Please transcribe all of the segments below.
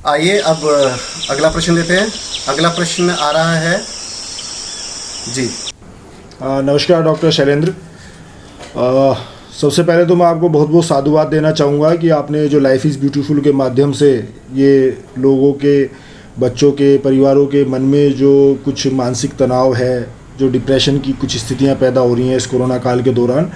आइए अब अगला प्रश्न लेते हैं। अगला प्रश्न आ रहा है जी। नमस्कार डॉक्टर शैलेंद्र। सबसे पहले तो मैं आपको बहुत बहुत साधुवाद देना चाहूँगा कि आपने जो लाइफ इज़ ब्यूटीफुल के माध्यम से ये लोगों के, बच्चों के, परिवारों के मन में जो कुछ मानसिक तनाव है, जो डिप्रेशन की कुछ स्थितियाँ पैदा हो रही हैं इस कोरोना काल के दौरान,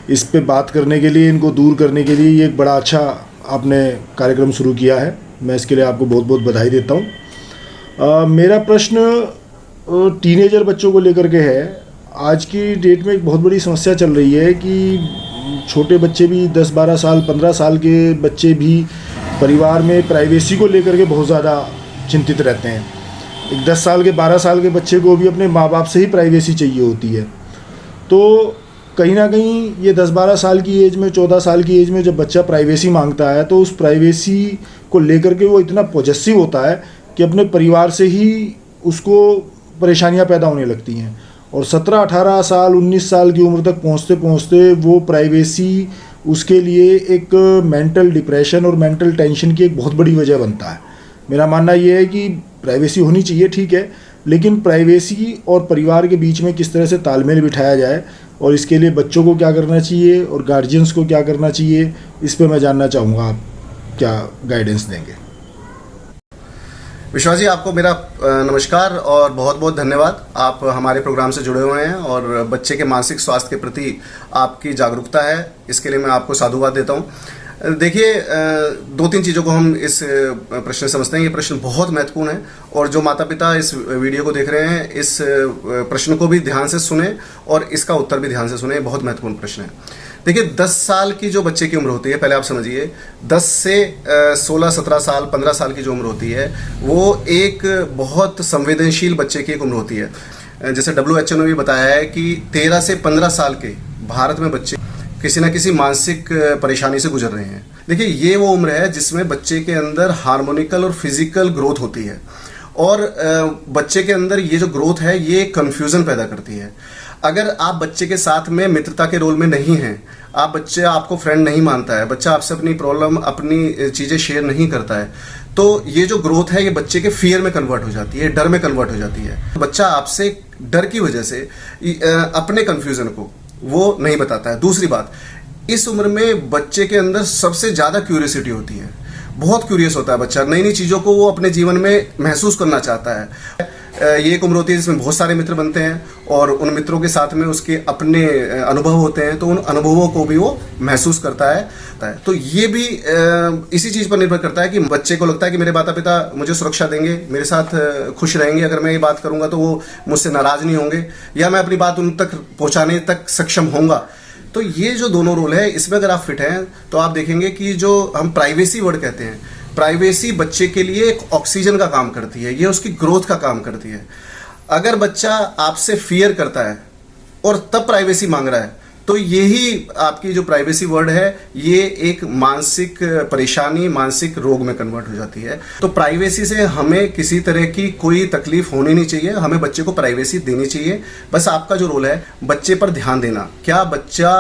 इस पे बात करने के लिए, इनको दूर करने के लिए ये एक बड़ा अच्छा आपने कार्यक्रम शुरू किया है। मैं इसके लिए आपको बहुत बहुत बधाई देता हूँ। मेरा प्रश्न टीनेजर बच्चों को लेकर के है। आज की डेट में एक बहुत बड़ी समस्या चल रही है कि छोटे बच्चे भी 10-12 साल, 15 साल के बच्चे भी परिवार में प्राइवेसी को लेकर के बहुत ज़्यादा चिंतित रहते हैं। एक 10 साल के, 12 साल के बच्चे को भी अपने माँ बाप से ही प्राइवेसी चाहिए होती है। तो कहीं ना कहीं ये 10-12 साल की एज में, 14 साल की एज में जब बच्चा प्राइवेसी मांगता है तो उस प्राइवेसी को लेकर के वो इतना पॉजेसिव होता है कि अपने परिवार से ही उसको परेशानियां पैदा होने लगती हैं। और 17-18 साल, 19 साल की उम्र तक पहुंचते पहुंचते वो प्राइवेसी उसके लिए एक मेंटल डिप्रेशन और मेंटल टेंशन की एक बहुत बड़ी वजह बनता है। मेरा मानना ये है कि प्राइवेसी होनी चाहिए, ठीक है, लेकिन प्राइवेसी और परिवार के बीच में किस तरह से तालमेल बिठाया जाए और इसके लिए बच्चों को क्या करना चाहिए और गार्जियंस को क्या करना चाहिए, इस पर मैं जानना चाहूँगा आप क्या गाइडेंस देंगे। विश्वास जी, आपको मेरा नमस्कार और बहुत बहुत धन्यवाद। आप हमारे प्रोग्राम से जुड़े हुए हैं और बच्चे के मानसिक स्वास्थ्य के प्रति आपकी जागरूकता है, इसके लिए मैं आपको साधुवाद देता हूँ। देखिए, 2-3 चीज़ों को हम इस प्रश्न समझते हैं। ये प्रश्न बहुत महत्वपूर्ण है और जो माता पिता इस वीडियो को देख रहे हैं, इस प्रश्न को भी ध्यान से सुने और इसका उत्तर भी ध्यान से सुने। बहुत महत्वपूर्ण प्रश्न है। देखिए, 10 साल की जो बच्चे की उम्र होती है, पहले आप समझिए, 10 से 16-17 साल, 15 साल की जो उम्र होती है, वो एक बहुत संवेदनशील बच्चे की एक उम्र होती है। जैसे WHO ने भी बताया है कि 13 से 15 साल के भारत में बच्चे किसी न किसी मानसिक परेशानी से गुजर रहे हैं। देखिए, ये वो उम्र है जिसमें बच्चे के अंदर हार्मोनिकल और फिजिकल ग्रोथ होती है और बच्चे के अंदर ये जो ग्रोथ है ये कन्फ्यूज़न पैदा करती है। अगर आप बच्चे के साथ में मित्रता के रोल में नहीं हैं, बच्चा आपको फ्रेंड नहीं मानता है, बच्चा आपसे अपनी प्रॉब्लम, अपनी चीज़ें शेयर नहीं करता है, तो ये जो ग्रोथ है ये बच्चे के फियर में कन्वर्ट हो जाती है, डर में कन्वर्ट हो जाती है। बच्चा आपसे डर की वजह से अपने कन्फ्यूज़न को वो नहीं बताता है। दूसरी बात, इस उम्र में बच्चे के अंदर सबसे ज़्यादा क्यूरियोसिटी होती है। बहुत क्यूरियस होता है बच्चा, नई नई चीज़ों को वो अपने जीवन में महसूस करना चाहता है। ये एक उम्र होती है जिसमें बहुत सारे मित्र बनते हैं और उन मित्रों के साथ में उसके अपने अनुभव होते हैं, तो उन अनुभवों को भी वो महसूस करता है। तो ये भी इसी चीज़ पर निर्भर करता है कि बच्चे को लगता है कि मेरे माता पिता मुझे सुरक्षा देंगे, मेरे साथ खुश रहेंगे, अगर मैं ये बात करूँगा तो वो मुझसे नाराज़ नहीं होंगे या मैं अपनी बात उन तक पहुँचाने तक सक्षम होऊंगा। तो ये जो दोनों रोल है, इसमें अगर आप फिट हैं तो आप देखेंगे कि जो हम प्राइवेसी वर्ड कहते हैं, प्राइवेसी बच्चे के लिए एक ऑक्सीजन का काम करती है, ये उसकी ग्रोथ का काम करती है। अगर बच्चा आपसे फियर करता है और तब प्राइवेसी मांग रहा है, तो यही आपकी जो प्राइवेसी वर्ड है ये एक मानसिक परेशानी, मानसिक रोग में कन्वर्ट हो जाती है। तो प्राइवेसी से हमें किसी तरह की कोई तकलीफ होनी नहीं चाहिए, हमें बच्चे को प्राइवेसी देनी चाहिए। बस आपका जो रोल है बच्चे पर ध्यान देना। क्या बच्चा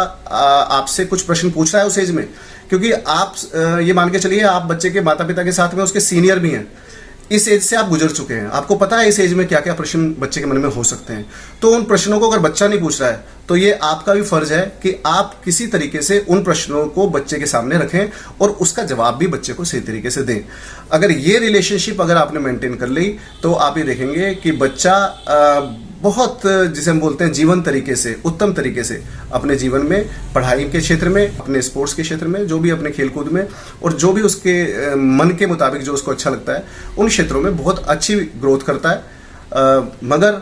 आपसे कुछ प्रश्न पूछ रहा है उस एज में? क्योंकि आप ये मान के चलिए आप बच्चे के माता पिता के साथ में उसके सीनियर भी हैं, इस एज से आप गुजर चुके हैं, आपको पता है इस एज में क्या क्या प्रश्न बच्चे के मन में हो सकते हैं। तो उन प्रश्नों को अगर बच्चा नहीं पूछ रहा है तो ये आपका भी फर्ज है कि आप किसी तरीके से उन प्रश्नों को बच्चे के सामने रखें और उसका जवाब भी बच्चे को सही तरीके से दें। अगर ये रिलेशनशिप अगर आपने मेंटेन कर ली तो आप ये देखेंगे कि बच्चा बहुत, जिसे हम बोलते हैं, जीवन तरीके से, उत्तम तरीके से अपने जीवन में, पढ़ाई के क्षेत्र में, अपने स्पोर्ट्स के क्षेत्र में, जो भी अपने खेलकूद में और जो भी उसके मन के मुताबिक जो उसको अच्छा लगता है उन क्षेत्रों में बहुत अच्छी ग्रोथ करता है। मगर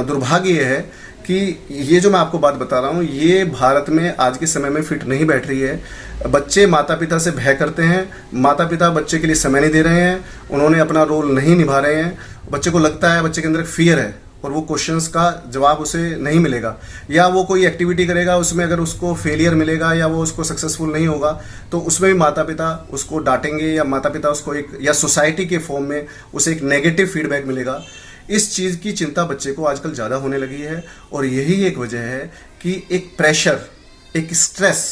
दुर्भाग्य ये है कि ये जो मैं आपको बात बता रहा हूँ ये भारत में आज के समय में फिट नहीं बैठ रही है। बच्चे माता पिता से भय करते हैं, माता पिता बच्चे के लिए समय नहीं दे रहे हैं, उन्होंने अपना रोल नहीं निभा रहे हैं। बच्चे को लगता है, बच्चे के अंदर फियर है और वो क्वेश्चंस का जवाब उसे नहीं मिलेगा, या वो कोई एक्टिविटी करेगा उसमें अगर उसको फेलियर मिलेगा या वो उसको सक्सेसफुल नहीं होगा तो उसमें भी माता पिता उसको डांटेंगे या माता पिता उसको एक, या सोसाइटी के फॉर्म में उसे एक नेगेटिव फीडबैक मिलेगा। इस चीज़ की चिंता बच्चे को आजकल ज़्यादा होने लगी है और यही एक वजह है कि एक प्रेशर, एक स्ट्रेस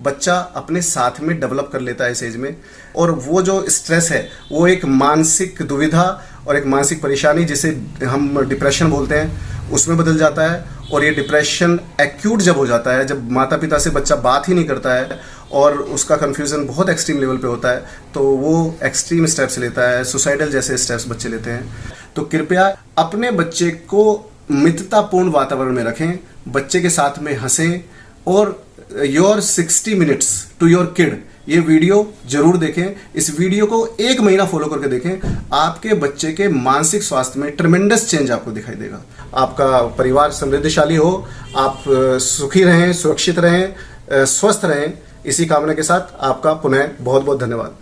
बच्चा अपने साथ में डेवलप कर लेता है इस एज में। और वो जो स्ट्रेस है वो एक मानसिक दुविधा और एक मानसिक परेशानी जिसे हम डिप्रेशन बोलते हैं उसमें बदल जाता है। और ये डिप्रेशन एक्यूट जब हो जाता है, जब माता पिता से बच्चा बात ही नहीं करता है और उसका कन्फ्यूज़न बहुत एक्सट्रीम लेवल पे होता है, तो वो एक्सट्रीम स्टेप्स लेता है, सुसाइडल जैसे स्टेप्स बच्चे लेते हैं। तो कृपया अपने बच्चे को मित्रतापूर्ण वातावरण में रखें, बच्चे के साथ में हंसें और your 60 minutes to your kid ये वीडियो जरूर देखें। इस वीडियो को 1 महीना फॉलो करके देखें, आपके बच्चे के मानसिक स्वास्थ्य में ट्रेमेंडस चेंज आपको दिखाई देगा। आपका परिवार समृद्धशाली हो, आप सुखी रहें, सुरक्षित रहें, स्वस्थ रहें, इसी कामना के साथ आपका पुनः बहुत बहुत धन्यवाद।